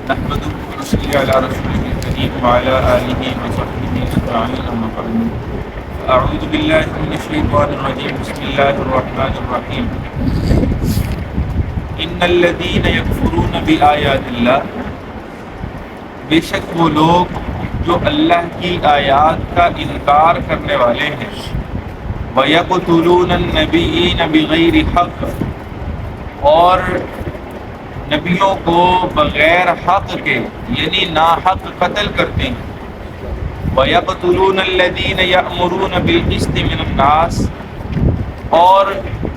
نحمده ونصلي على رسوله الكريم وعلى آله وصحبه أجمعين أما بعد أعوذ بالله من الشيطان الرجيم بسم الله الرحمن الرحيم إن الذين يكفرون بآيات الله بے شک وہ لوگ جو اللہ کی آیات کا انکار کرنے والے ہیں وَيَقْتُلُونَ النَّبِيِّينَ بِغَيْرِ حق اور نبیوں کو بغیر حق کے یعنی ناحق قتل کرتے ہیں وَيَقْتُلُونَ الَّذِينَ يَأْمُرُونَ بِالْقِسْطِ مِنَ النَّاسِ اور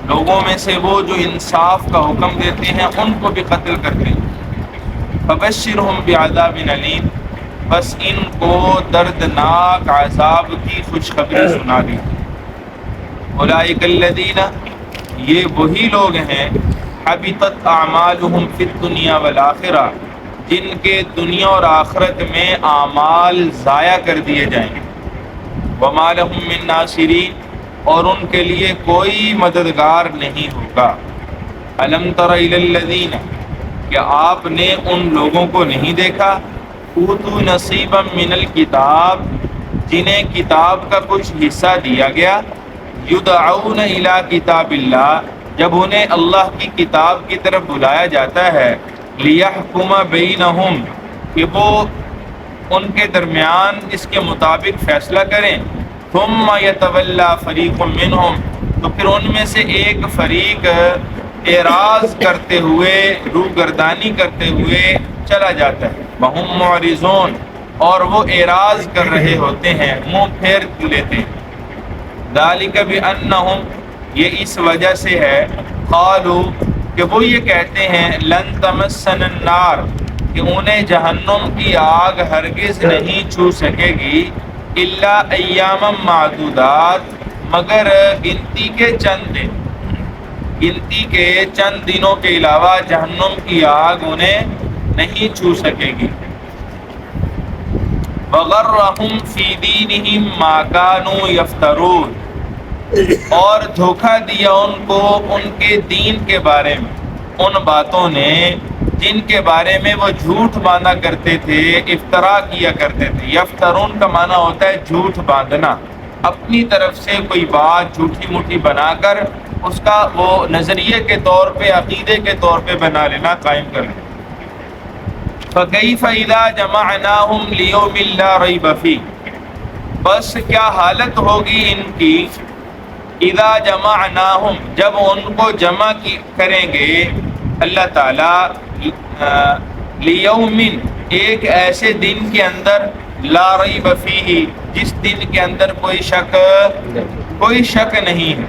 لوگوں میں سے وہ جو انصاف کا حکم دیتے ہیں ان کو بھی قتل کرتے ہیں فَبَشِّرْهُمْ بِعَذَابٍ أَلِيمٍ بس ان کو دردناک عذاب کی خوشخبری سنا دی اولئک الذین یہ وہی لوگ ہیں حبطت اعمالهم فی الدنیا والآخرہ جن کے دنیا اور آخرت میں اعمال ضائع کر دیے جائیں وما لهم من ناصرین اور ان کے لیے کوئی مددگار نہیں ہوگا الم تر الی الذین کہ آپ نے ان لوگوں کو نہیں دیکھا اوتوا نصیبا من الکتاب جنہیں کتاب کا کچھ حصہ دیا گیا یدعون الی کتاب اللہ جب انہیں اللہ کی کتاب کی طرف بلایا جاتا ہے لیحکم بینہم کہ وہ ان کے درمیان اس کے مطابق فیصلہ کریں ثم یتولی فریق منہم تو پھر ان میں سے ایک فریق اعراض کرتے ہوئے روگردانی کرتے ہوئے چلا جاتا ہے وہم معرضون اور وہ اعراض کر رہے ہوتے ہیں منہ پھیر لیتے ہیں ذالک بانہم یہ اس وجہ سے ہے قالو کہ وہ یہ کہتے ہیں لن تمسن النار کہ انہیں جہنم کی آگ ہرگز نہیں چھو سکے گی الا ایاما معدودات مگر گنتی کے چند دنوں کے علاوہ جہنم کی آگ انہیں نہیں چھو سکے گی وغرہم فی دینہم ما کانوا یفترون اور دھوکہ دیا ان کو ان کے دین کے بارے میں ان باتوں نے جن کے بارے میں وہ جھوٹ باندھا کرتے تھے افترا کیا کرتے تھے یفترون کا معنی ہوتا ہے جھوٹ باندھنا اپنی طرف سے کوئی بات جھوٹی موٹی بنا کر اس کا وہ نظریے کے طور پہ عقیدے کے طور پہ بنا لینا قائم کر لینا فَكَيْفَ إِذَا جَمَعْنَاهُمْ لِيَوْمٍ لَا رَيْبَ فِيهِ بس کیا حالت ہوگی ان کی اذا جمعناہم جب ان کو جمع کریں گے اللہ تعالی لیومن ایک ایسے دن کے اندر لا ریب فیہ جس دن کے اندر کوئی شک نہیں ہے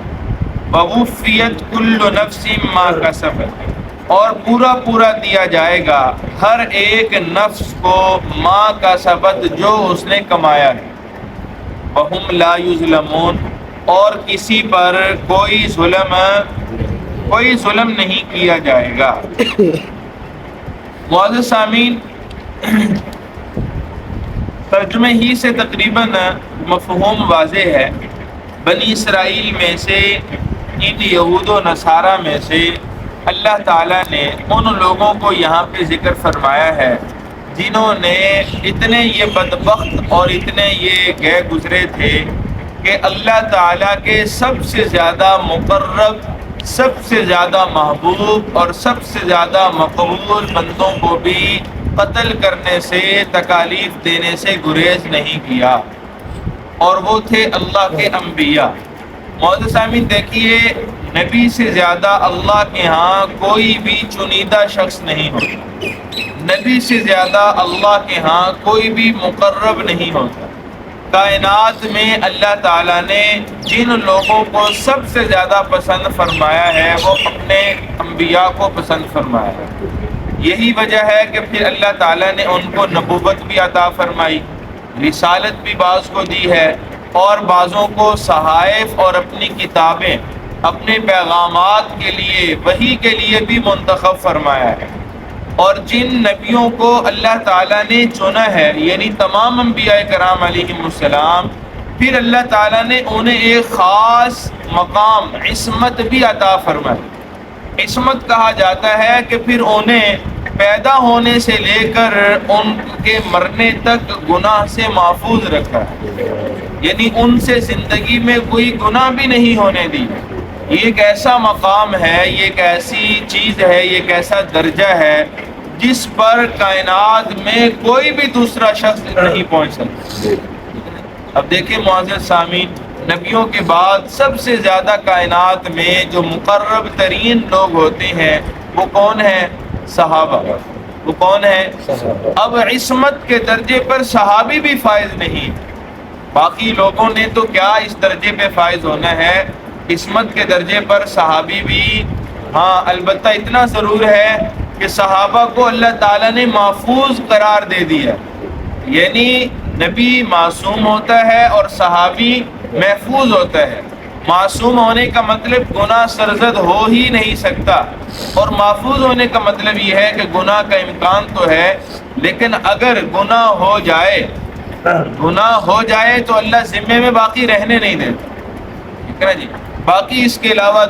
ووفیت کل نفس ما کسبت اور پورا دیا جائے گا ہر ایک نفس کو ما کسبت جو اس نے کمایا ہے وہم لا یظلمون اور کسی پر کوئی ظلم نہیں کیا جائے گا معزز سامعین ترجمے ہی سے تقریباً مفہوم واضح ہے بنی اسرائیل میں سے ان یہود و نصارہ میں سے اللہ تعالیٰ نے ان لوگوں کو یہاں پہ ذکر فرمایا ہے جنہوں نے اتنے یہ بدبخت اور اتنے یہ گئے گزرے تھے کہ اللہ تعالیٰ کے سب سے زیادہ مقرب سب سے زیادہ محبوب اور سب سے زیادہ مقبول بندوں کو بھی قتل کرنے سے تکالیف دینے سے گریز نہیں کیا اور وہ تھے اللہ کے انبیاء معزز سامعین دیکھیے نبی سے زیادہ اللہ کے ہاں کوئی بھی چنیدہ شخص نہیں ہوتا نبی سے زیادہ اللہ کے ہاں کوئی بھی مقرب نہیں ہوتا کائنات میں اللہ تعالیٰ نے جن لوگوں کو سب سے زیادہ پسند فرمایا ہے وہ اپنے انبیاء کو پسند فرمایا ہے یہی وجہ ہے کہ پھر اللہ تعالیٰ نے ان کو نبوت بھی عطا فرمائی رسالت بھی بعض کو دی ہے اور بعضوں کو صحائف اور اپنی کتابیں اپنے پیغامات کے لیے وحی کے لیے بھی منتخب فرمایا ہے اور جن نبیوں کو اللہ تعالیٰ نے چنا ہے یعنی تمام انبیاء کرام علیہم السلام پھر اللہ تعالیٰ نے انہیں ایک خاص مقام عصمت بھی عطا فرمائی عصمت کہا جاتا ہے کہ پھر انہیں پیدا ہونے سے لے کر ان کے مرنے تک گناہ سے محفوظ رکھا ہے، یعنی ان سے زندگی میں کوئی گناہ بھی نہیں ہونے دی۔ یہ ایک ایسا مقام ہے، یہ ایک ایسی چیز ہے، یہ ایک ایسا درجہ ہے جس پر کائنات میں کوئی بھی دوسرا شخص نہیں پہنچ سکتا۔ اب دیکھیں معزز سامعین، نبیوں کے بعد سب سے زیادہ کائنات میں جو مقرب ترین لوگ ہوتے ہیں وہ کون ہیں؟ صحابہ۔ وہ کون ہیں؟ اب عصمت کے درجے پر صحابی بھی فائز نہیں، باقی لوگوں نے تو کیا اس درجے پہ فائز ہونا ہے، عصمت کے درجے پر صحابی بھی۔ ہاں البتہ اتنا ضرور ہے کہ صحابہ کو اللہ تعالیٰ نے محفوظ قرار دے دیا، یعنی نبی معصوم ہوتا ہے اور صحابی محفوظ ہوتا ہے۔ معصوم ہونے کا مطلب گناہ سرزد ہو ہی نہیں سکتا، اور محفوظ ہونے کا مطلب یہ ہے کہ گناہ کا امکان تو ہے، لیکن اگر گناہ ہو جائے تو اللہ ذمے میں باقی رہنے نہیں دیتا، ٹھیک ہے نا جی۔ باقی اس کے علاوہ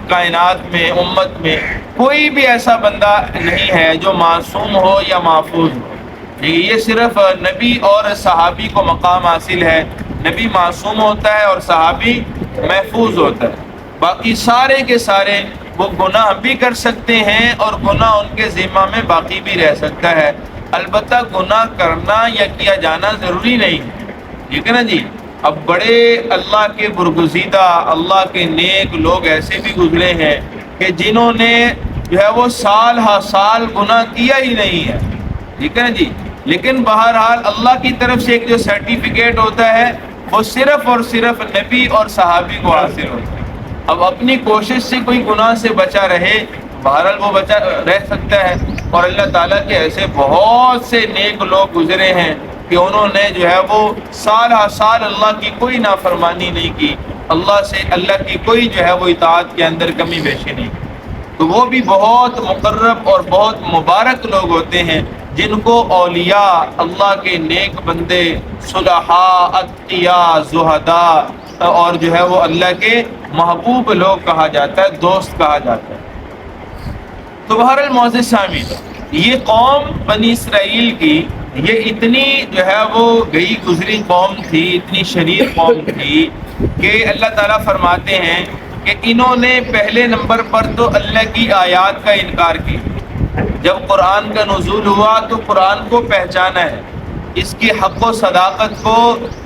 کائنات میں، امت میں کوئی بھی ایسا بندہ نہیں ہے جو معصوم ہو یا محفوظ ہو۔ یہ صرف نبی اور صحابی کو مقام حاصل ہے، نبی معصوم ہوتا ہے اور صحابی محفوظ ہوتا ہے، باقی سارے کے سارے وہ گناہ بھی کر سکتے ہیں اور گناہ ان کے ذمہ میں باقی بھی رہ سکتا ہے، البتہ گناہ کرنا یا کیا جانا ضروری نہیں ہے، ٹھیک ہے نا جی۔ اب بڑے اللہ کے برگزیدہ، اللہ کے نیک لوگ ایسے بھی گزرے ہیں کہ جنہوں نے جو ہے وہ سال ہا سال گناہ کیا ہی نہیں ہے، ٹھیک ہے نا جی، لیکن بہرحال اللہ کی طرف سے ایک جو سرٹیفکیٹ ہوتا ہے وہ صرف اور صرف نبی اور صحابی کو حاصل ہوتا ہے۔ اب اپنی کوشش سے کوئی گناہ سے بچا رہے، بہرحال وہ بچا رہ سکتا ہے، اور اللہ تعالیٰ کے ایسے بہت سے نیک لوگ گزرے ہیں کہ انہوں نے جو ہے وہ سال ہا سال اللہ کی کوئی نافرمانی نہیں کی، اللہ کی کوئی جو ہے وہ اطاعت کے اندر کمی بیشی نہیں کی، تو وہ بھی بہت مقرب اور بہت مبارک لوگ ہوتے ہیں جن کو اولیاء، اللہ کے نیک بندے، صلحاء، اتقیاء، زہداء اور جو ہے وہ اللہ کے محبوب لوگ کہا جاتا ہے، دوست کہا جاتا ہے۔ تو بہرحال معزز سامعین، یہ قوم بنی اسرائیل کی یہ اتنی جو ہے وہ گئی گزری قوم تھی، اتنی شریر قوم تھی کہ اللہ تعالیٰ فرماتے ہیں کہ انہوں نے پہلے نمبر پر تو اللہ کی آیات کا انکار کیا۔ جب قرآن کا نزول ہوا تو قرآن کو پہچانا ہے، اس کی حق و صداقت کو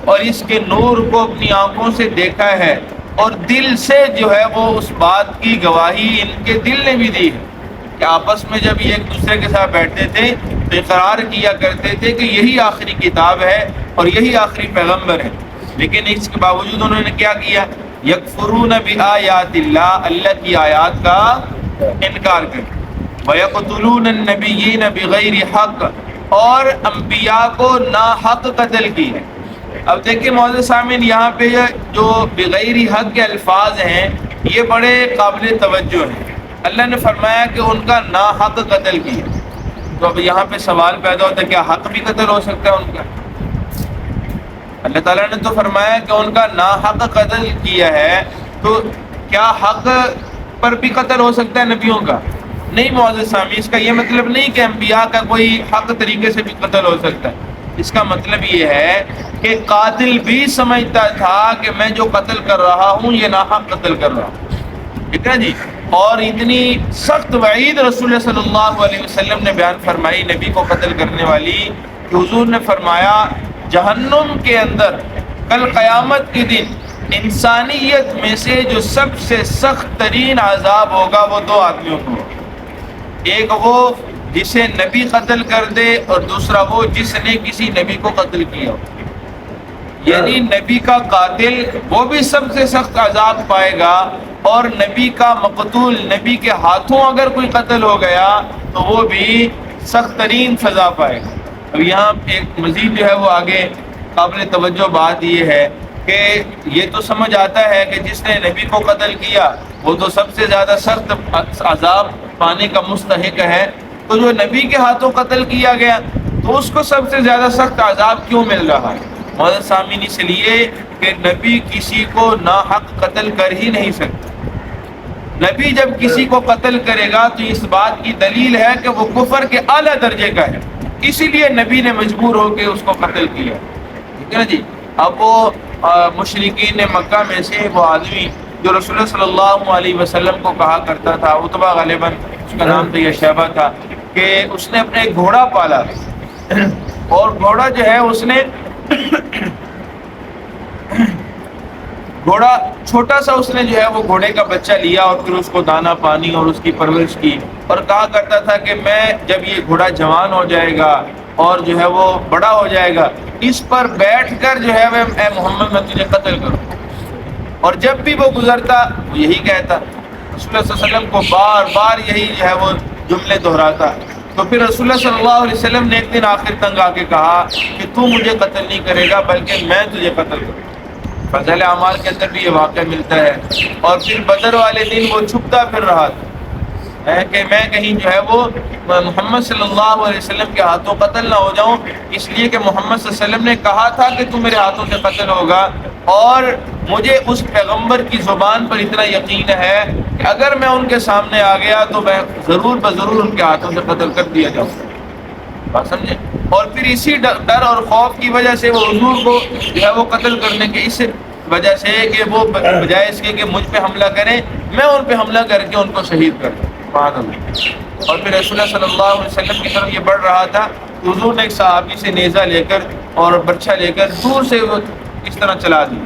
اور اس کے نور کو اپنی آنکھوں سے دیکھا ہے، اور دل سے جو ہے وہ اس بات کی گواہی ان کے دل نے بھی دی ہے کہ آپس میں جب یہ ایک دوسرے کے ساتھ بیٹھتے تھے تو اقرار کیا کرتے تھے کہ یہی آخری کتاب ہے اور یہی آخری پیغمبر ہے، لیکن اس کے باوجود انہوں نے کیا کیا؟ یکفرون بآیات اللہ، اللہ کی آیات کا انکار کر، وَيَقْتُلُونَ النَّبِيِّينَ بِغَيْرِ حق، اور انبیاء کو ناحق قتل کی ہے۔ اب دیکھیں معزز سامعین، یہاں پہ جو بغیر حق کے الفاظ ہیں یہ بڑے قابل توجہ ہیں۔ اللہ نے فرمایا کہ ان کا ناحق قتل کیا، تو اب یہاں پہ سوال پیدا ہوتا ہے کیا حق بھی قتل ہو سکتا ہے ان کا؟ اللہ تعالیٰ نے تو فرمایا کہ ان کا ناحق قتل کیا ہے، تو کیا حق پر بھی قتل ہو سکتا ہے نبیوں کا؟ نہیں معزز سامعین، اس کا یہ مطلب نہیں کہ انبیاء کا کوئی حق طریقے سے بھی قتل ہو سکتا ہے، اس کا مطلب یہ ہے کہ قاتل بھی سمجھتا تھا کہ میں جو قتل کر رہا ہوں یہ ناحق قتل کر رہا ہوں، ٹھیک ہے جی۔ اور اتنی سخت وعید رسول صلی اللہ علیہ وسلم نے بیان فرمائی نبی کو قتل کرنے والی کہ حضور نے فرمایا جہنم کے اندر کل قیامت کے دن انسانیت میں سے جو سب سے سخت ترین عذاب ہوگا وہ دو آدمیوں کو ہوگا، ایک وہ جسے نبی قتل کر دے اور دوسرا وہ جس نے کسی نبی کو قتل کیا ہو، یعنی نبی کا قاتل وہ بھی سب سے سخت عذاب پائے گا، اور نبی کا مقتول، نبی کے ہاتھوں اگر کوئی قتل ہو گیا تو وہ بھی سخت ترین سزا پائے گا۔ اب یہاں ایک مزید جو ہے وہ آگے قابل توجہ بات یہ ہے کہ یہ تو سمجھ آتا ہے کہ جس نے نبی کو قتل کیا وہ تو سب سے زیادہ سخت عذاب پانے کا مستحق ہے، تو جو نبی کے ہاتھوں قتل کیا گیا تو اس کو سب سے زیادہ سخت عذاب کیوں مل رہا ہے؟ معزز سامعین، اس لیے کہ نبی کسی کو ناحق قتل کر ہی نہیں سکتا، نبی جب کسی کو قتل کرے گا تو اس بات کی دلیل ہے کہ وہ کفر کے اعلیٰ درجے کا ہے، اسی لیے نبی نے مجبور ہو کے اس کو قتل کیا، ٹھیک ہے نا جی۔ اب وہ مشرکین مکہ میں سے وہ آدمی جو رسول اللہ صلی اللہ علیہ وسلم کو کہا کرتا تھا، عتبہ غالباً اس کا نام تھا یا شیبہ تھا، کہ اس نے اپنے ایک گھوڑا پالا اور گھوڑا جو ہے اس نے گھوڑا چھوٹا سا اس نے جو ہے وہ گھوڑے کا بچہ لیا اور پھر اس کو دانا پانی اور اس کی پرورش کی، اور کہا کرتا تھا کہ میں جب یہ گھوڑا جوان ہو جائے گا اور جو ہے وہ بڑا ہو جائے گا، اس پر بیٹھ کر جو ہے اے محمد میں تجھے قتل کروں۔ اور جب بھی وہ گزرتا وہ یہی کہتا، رسول اللہ صلی اللہ علیہ وسلم کو بار بار یہی جو ہے وہ جملے دہراتا۔ تو پھر رسول اللہ صلی اللہ علیہ وسلم نے ایک دن آخر تنگ آ کے کہا کہ تو مجھے قتل نہیں کرے گا بلکہ میں تجھے قتل کروں گا۔ فضائل اعمال کے اندر بھی یہ واقعہ ملتا ہے۔ اور پھر بدر والے دن وہ چھپتا پھر رہا تھا کہ میں کہیں جو ہے وہ محمد صلی اللہ علیہ وسلم کے ہاتھوں قتل نہ ہو جاؤں، اس لیے کہ محمد صلی اللہ علیہ وسلم نے کہا تھا کہ تو میرے ہاتھوں سے قتل ہوگا، اور مجھے اس پیغمبر کی زبان پر اتنا یقین ہے کہ اگر میں ان کے سامنے آ گیا تو میں ضرور بضرور ان کے ہاتھوں سے قتل کر دیا جاؤں گا، بات سمجھے۔ اور پھر اسی ڈر اور خوف کی وجہ سے وہ حضور کو جو ہے وہ قتل کرنے کے اس وجہ سے کہ وہ بجائے اس کے کہ مجھ پہ حملہ کریں، میں ان پہ حملہ کر کے ان کو شہید کر دوں، سبحان اللہ۔ اور پھر رسول اللہ صلی اللہ علیہ وسلم کی طرف یہ بڑھ رہا تھا، حضور نے ایک صحابی سے نیزہ لے کر اور برچھا لے کر دور سے وہ اس طرح چلا دی۔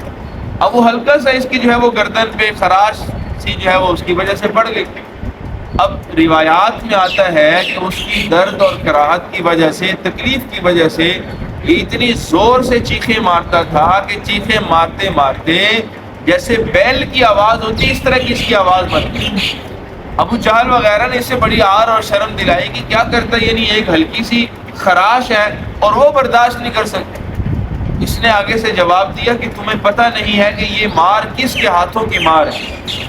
اب وہ ہلکا سا اس کی جو ہے وہ گردن پہ خراش سی جو ہے وہ اس کی وجہ سے پڑ گئی۔ اب روایات میں آتا ہے کہ اس کی درد اور کراہت کی وجہ سے، تکلیف کی وجہ سے اتنی زور سے چیخیں مارتا تھا کہ چیخیں مارتے مارتے جیسے بیل کی آواز ہوتی اس طرح کی اس کی آواز بن گئی۔ ابو جہل وغیرہ نے اسے بڑی آر اور شرم دلائی کہ کیا کرتا ہے، یعنی ایک ہلکی سی خراش ہے اور وہ برداشت نہیں کر سکتے۔ اس نے آگے سے جواب دیا کہ تمہیں پتہ نہیں ہے کہ یہ مار کس کے ہاتھوں کی مار ہے،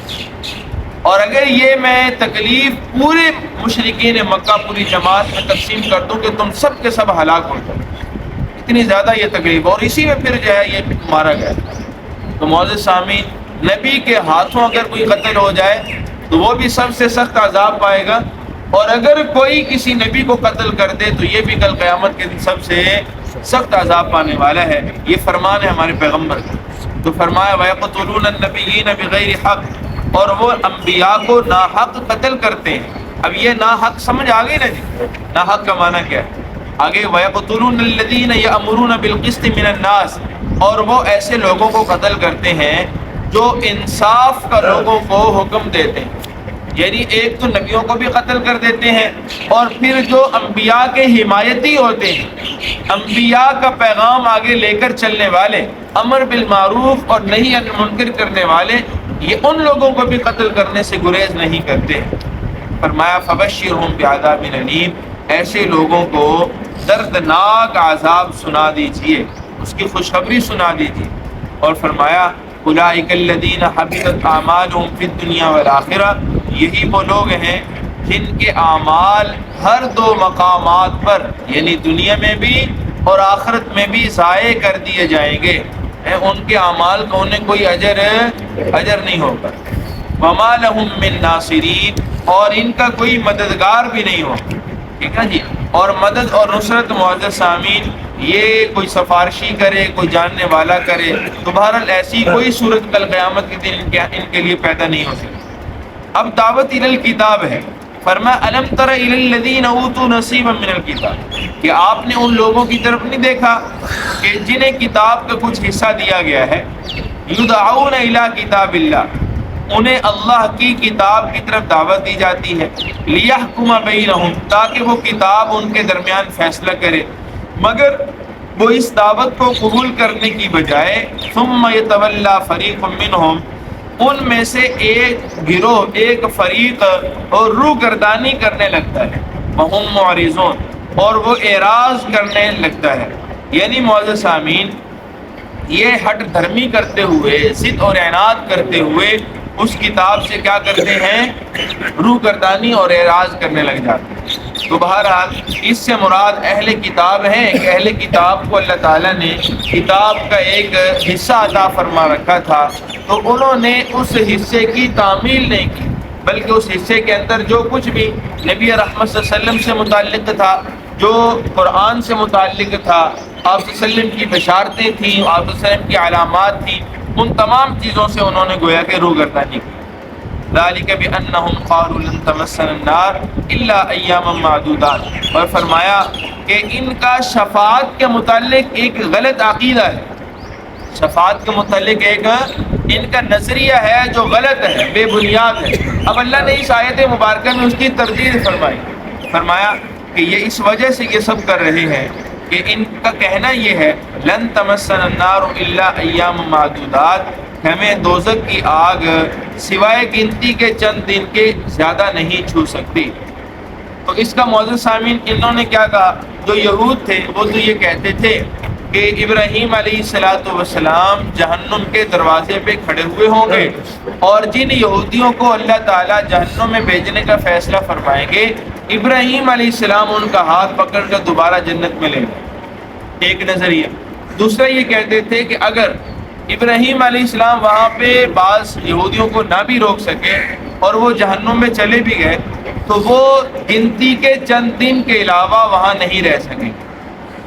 اور اگر یہ میں تکلیف پورے مشرکین مکہ پوری جماعت میں تقسیم کر دوں کہ تم سب کے سب ہلاک ہو جاؤ، اتنی زیادہ یہ تکلیف، اور اسی میں پھر جو ہے یہ مارا گیا۔ تو معزز سامعین، نبی کے ہاتھوں اگر کوئی قتل ہو جائے تو وہ بھی سب سے سخت عذاب پائے گا، اور اگر کوئی کسی نبی کو قتل کر دے تو یہ بھی کل قیامت کے دن سب سے سخت عذاب پانے والا ہے۔ یہ فرمان ہے ہمارے پیغمبر کا۔ تو فرمایا وَيَقْتُلُونَ النَّبِيِّينَ بِغَيْرِ حق، اور وہ انبیاء کو ناحق قتل کرتے ہیں۔ اب یہ ناحق سمجھ آ گئی نا جی، ناحق کا معنی کیا ہے؟ آگے وَيَقْتُلُونَ الَّذِينَ يَأْمُرُونَ بِالْقِسْطِ مِنَ النَّاسِ، اور وہ ایسے لوگوں کو قتل کرتے ہیں جو انصاف کا لوگوں کو حکم دیتے ہیں، یعنی ایک تو نبیوں کو بھی قتل کر دیتے ہیں، اور پھر جو انبیاء کے حمایتی ہوتے ہیں، انبیاء کا پیغام آگے لے کر چلنے والے، امر بالمعروف اور نہی عن المنکر کرنے والے، یہ ان لوگوں کو بھی قتل کرنے سے گریز نہیں کرتے۔ فرمایا فبشرہم بعذاب الیم، ایسے لوگوں کو دردناک عذاب سنا دیجئے، اس کی خوشخبری سنا دیجئے۔ اور فرمایا اولئک الذین حبطت اعمالہم فی الدنیا والآخرہ، یہی وہ لوگ ہیں جن کے اعمال ہر دو مقامات پر، یعنی دنیا میں بھی اور آخرت میں بھی ضائع کر دیے جائیں گے، ان کے اعمال کا انہیں کوئی اجر نہیں ہوگا۔ وما لہم من ناصرین، اور ان کا کوئی مددگار بھی نہیں ہوگا، ٹھیک ہے جی۔ اور مدد اور نصرت معزز سامعین، یہ کوئی سفارشی کرے، کوئی جاننے والا کرے، تو بہرحال ایسی کوئی صورت کل قیامت کے دن ان کے لیے پیدا نہیں ہو سکتی۔ اب دعوت الی الکتاب ہے۔ فرمایا الم تر الی الذین اوتوا نصیبا من الکتاب، کہ آپ نے ان لوگوں کی طرف نہیں دیکھا کہ جنہیں کتاب کا کچھ حصہ دیا گیا ہے، یدعون الی کتاب اللہ، انہیں اللہ کی کتاب کی طرف دعوت دی جاتی ہے، لیحکم بینہم، تاکہ وہ کتاب ان کے درمیان فیصلہ کرے، مگر وہ اس دعوت کو قبول کرنے کی بجائے ثم یتولی فریق منہم، ان میں سے ایک گروہ، ایک فریق اور روگردانی کرنے لگتا ہے، وہم معرضون، اور وہ اعراض کرنے لگتا ہے، یعنی معزز سامعین یہ ہٹ دھرمی کرتے ہوئے، ضد اور عناد کرتے ہوئے اس کتاب سے کیا کرتے ہیں، روگردانی اور اعراض کرنے لگ جاتے ہیں۔ تو بہرحال اس سے مراد اہل کتاب ہیں کہ اہل کتاب کو اللہ تعالیٰ نے کتاب کا ایک حصہ عطا فرما رکھا تھا، تو انہوں نے اس حصے کی تعمیل نہیں کی، بلکہ اس حصے کے اندر جو کچھ بھی نبی رحمت صلی اللہ علیہ وسلم سے متعلق تھا، جو قرآن سے متعلق تھا، آپ صلی اللہ علیہ وسلم کی بشارتیں تھیں، آپ صلی اللہ علیہ وسلم کی علامات تھیں، ان تمام چیزوں سے انہوں نے گویا کہ روگردانی کی۔ ذالک بانہم قالوا لن تمسنا النار الا ایاما معدودات، اور فرمایا کہ ان کا شفاعت کے متعلق ایک غلط عقیدہ ہے، شفاعت کے متعلق ایک ان کا نظریہ ہے جو غلط ہے، بے بنیاد ہے۔ اب اللہ نے اس آیت مبارکہ میں اس کی تردید فرمائی، فرمایا کہ یہ اس وجہ سے یہ سب کر رہے ہیں کہ ان کا کہنا یہ ہے لن تمسنا النار الا ایام معدودات، ہمیں دوزخ کی آگ سوائے گنتی کے چند دن کے زیادہ نہیں چھو سکتی۔ تو اس کا معزز سامعین، انہوں نے کیا کہا؟ جو یہود تھے وہ تو یہ کہتے تھے کہ ابراہیم علیہ السلام جہنم کے دروازے پہ کھڑے ہوئے ہوں گے، اور جن یہودیوں کو اللہ تعالیٰ جہنم میں بھیجنے کا فیصلہ فرمائیں گے، ابراہیم علیہ السلام ان کا ہاتھ پکڑ کر دوبارہ جنت میں لے گئے، ایک نظریہ۔ دوسرا یہ کہتے تھے کہ اگر ابراہیم علیہ السلام وہاں پہ بعض یہودیوں کو نہ بھی روک سکے اور وہ جہنم میں چلے بھی گئے تو وہ گنتی کے چند دن کے علاوہ وہاں نہیں رہ سکیں۔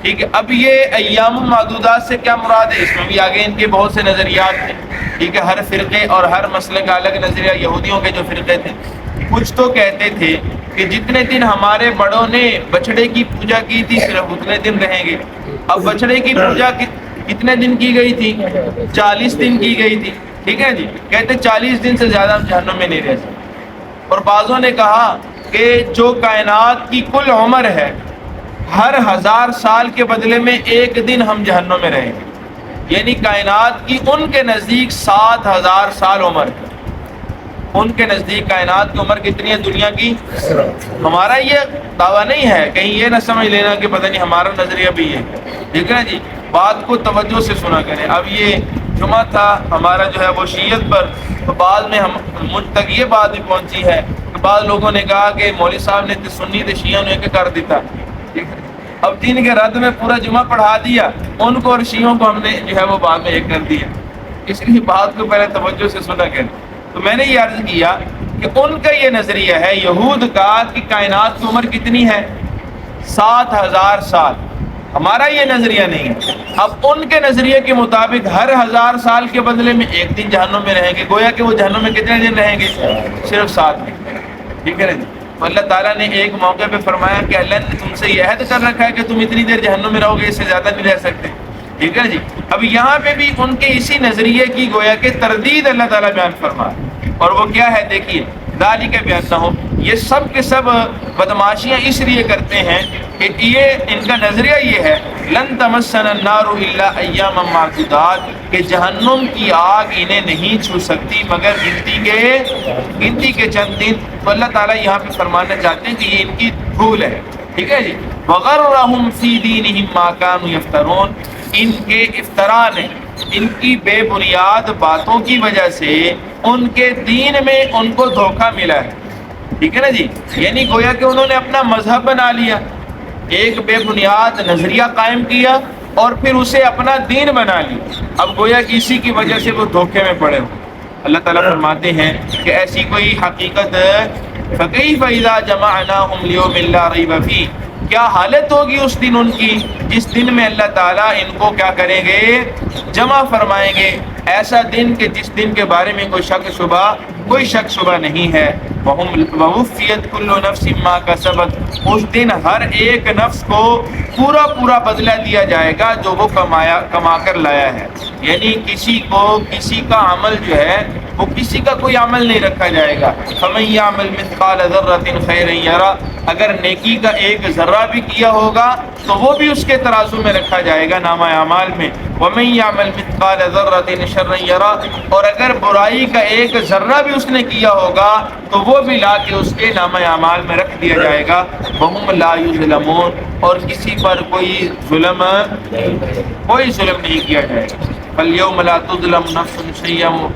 ٹھیک ہے، اب یہ ایام معدودات سے کیا مراد ہے؟ اس میں بھی آگے ان کے بہت سے نظریات تھے، ٹھیک ہے، ہر فرقے اور ہر مسئلے کا الگ نظریہ۔ یہودیوں کے جو فرقے تھے، کچھ تو کہتے تھے کہ جتنے دن ہمارے بڑوں نے بچڑے کی پوجا کی تھی صرف اتنے دن رہیں گے۔ اب بچڑے کی پوجا کتنے دن کی گئی تھی؟ 40 دن کی گئی تھی، ٹھیک ہے جی، کہتے 40 دن سے زیادہ ہم جہنم میں نہیں رہ سکتے۔ اور بعضوں نے کہا کہ جو کائنات کی کل عمر ہے، ہر 1000 سال کے بدلے میں ایک دن ہم جہنم میں رہیں گے، یعنی کائنات کی ان کے نزدیک 7000 سال عمر ہے۔ ان کے نزدیک کائنات کی عمر کتنی ہے دنیا کی؟ ہمارا یہ دعویٰ نہیں ہے، کہیں یہ نہ سمجھ لینا کہ پتہ نہیں ہمارا نظریہ بھی ہے، ٹھیک ہے جی، بات کو توجہ سے سنا کریں۔ اب یہ جمعہ تھا ہمارا جو ہے وہ شیعت پر، تو بعد میں مجھ تک یہ بات بھی پہنچی ہے کہ بعض لوگوں نے کہا کہ مولوی صاحب نے سنی تے شیعہ نے ایک کر دیتا، ٹھیک ہے، اب دین کے رد میں پورا جمعہ پڑھا دیا ان کو اور شیعوں کو، ہم نے جو ہے وہ بعد میں ایک کر دیا، اس لیے بات کو پہلے توجہ سے سنا کریں۔ تو میں نے یہ عرض کیا کہ ان کا یہ نظریہ ہے یہود کا کہ کائنات کی عمر کتنی ہے؟ 7000 سال۔ ہمارا یہ نظریہ نہیں ہے۔ اب ان کے نظریے کے مطابق ہر 1000 سال کے بدلے میں ایک دن جہنم میں رہیں گے، گویا کہ وہ جہنم میں کتنے دن رہیں گے؟ صرف 7 دن، ٹھیک ہے نا جی۔ تو اللہ تعالیٰ نے ایک موقع پہ فرمایا کہ اللہ نے تم سے یہ عہد کر رکھا ہے کہ تم اتنی دیر جہنم میں رہو گے، اس سے زیادہ نہیں رہ سکتے، ٹھیک ہے جی۔ اب یہاں پہ بھی ان کے اسی نظریے کی گویا کہ تردید اللہ تعالیٰ بیان فرما، اور وہ کیا ہے دیکھیے، ذالک بانہم، یہ سب کے سب بدماشیاں اس لیے کرتے ہیں کہ یہ ان کا نظریہ یہ ہے لن تمسنا النار الا ایاما معدودات، کہ جہنم کی آگ انہیں نہیں چھو سکتی مگر گنتی کے چند دن۔ تو اللہ تعالیٰ یہاں پہ فرمانا چاہتے ہیں کہ یہ ان کی بھول ہے، ٹھیک ہے جی۔ وغرہم فی دینہم ما کانوا یفترون، ان کے افطرا نے، ان کی بے بنیاد باتوں کی وجہ سے ان کے دین میں ان کو دھوکہ ملا ہے، ٹھیک ہے نا جی، یعنی گویا کہ انہوں نے اپنا مذہب بنا لیا، ایک بے بنیاد نظریہ قائم کیا اور پھر اسے اپنا دین بنا لیا۔ اب گویا کہ اسی کی وجہ سے وہ دھوکے میں پڑے ہوئے۔ اللہ تعالیٰ فرماتے ہیں کہ ایسی کوئی حقیقت فَكَيْفَ إِذَا جَمَعْنَاهُمْ لِيَوْمٍ لَا رَيْبَ فِيهِ، کیا حالت ہوگی اس دن ان کی جس دن میں اللہ تعالیٰ ان کو کیا کریں گے؟ جمع فرمائیں گے، ایسا دن کہ جس دن کے بارے میں کوئی شک شبہ نہیں ہے۔ وَوُفِّيَتْ كُلُّ نَفْسٍ مَا كَسَبَتْ، اس دن ہر ایک نفس کو پورا بدلہ دیا جائے گا جو وہ کما کر لایا ہے، یعنی کسی کا عمل جو ہے وہ کسی کا کوئی عمل نہیں رکھا جائے گا۔ فَمَن يَعْمَلْ مِثْقَالَ ذَرَّةٍ خَيْرًا يَرَهُ، اگر نیکی کا ایک ذرہ بھی کیا ہوگا تو وہ بھی اس کے ترازو میں رکھا جائے گا، نامہ اعمال میں۔ وَمَن يَعْمَلْ مِثْقَالَ ذَرَّةٍ شَرًّا يَرَهُ، اور اگر برائی کا ایک ذرہ بھی اس نے کیا ہوگا تو وہ بھی لا کے اس کے نامہ اعمال میں رکھ دیا جائے گا۔ وَهُمْ لَا يُظْلَمُونَ، اور کسی پر کوئی ظلم نہیں کیا جائے گا۔ فَالْيَوْمَ لَا تُظْلَمُ نَفْسٌ شَيْئًا،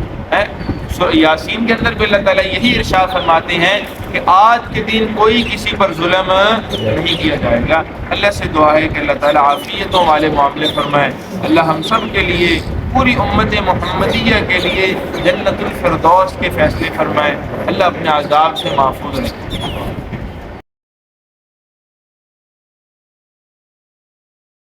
یاسین کے اندر بھی اللہ تعالیٰ یہی ارشاد فرماتے ہیں کہ آج کے دن کوئی کسی پر ظلم نہیں کیا جائے گا۔ اللہ سے دعا ہے کہ اللہ تعالیٰ عافیتوں والے معاملے فرمائے۔ اللہ ہم سب کے لیے پوری امت محمدیہ کے لیے جنت الفردوس کے فیصلے فرمائے، اللہ اپنے عذاب سے محفوظ رکھے۔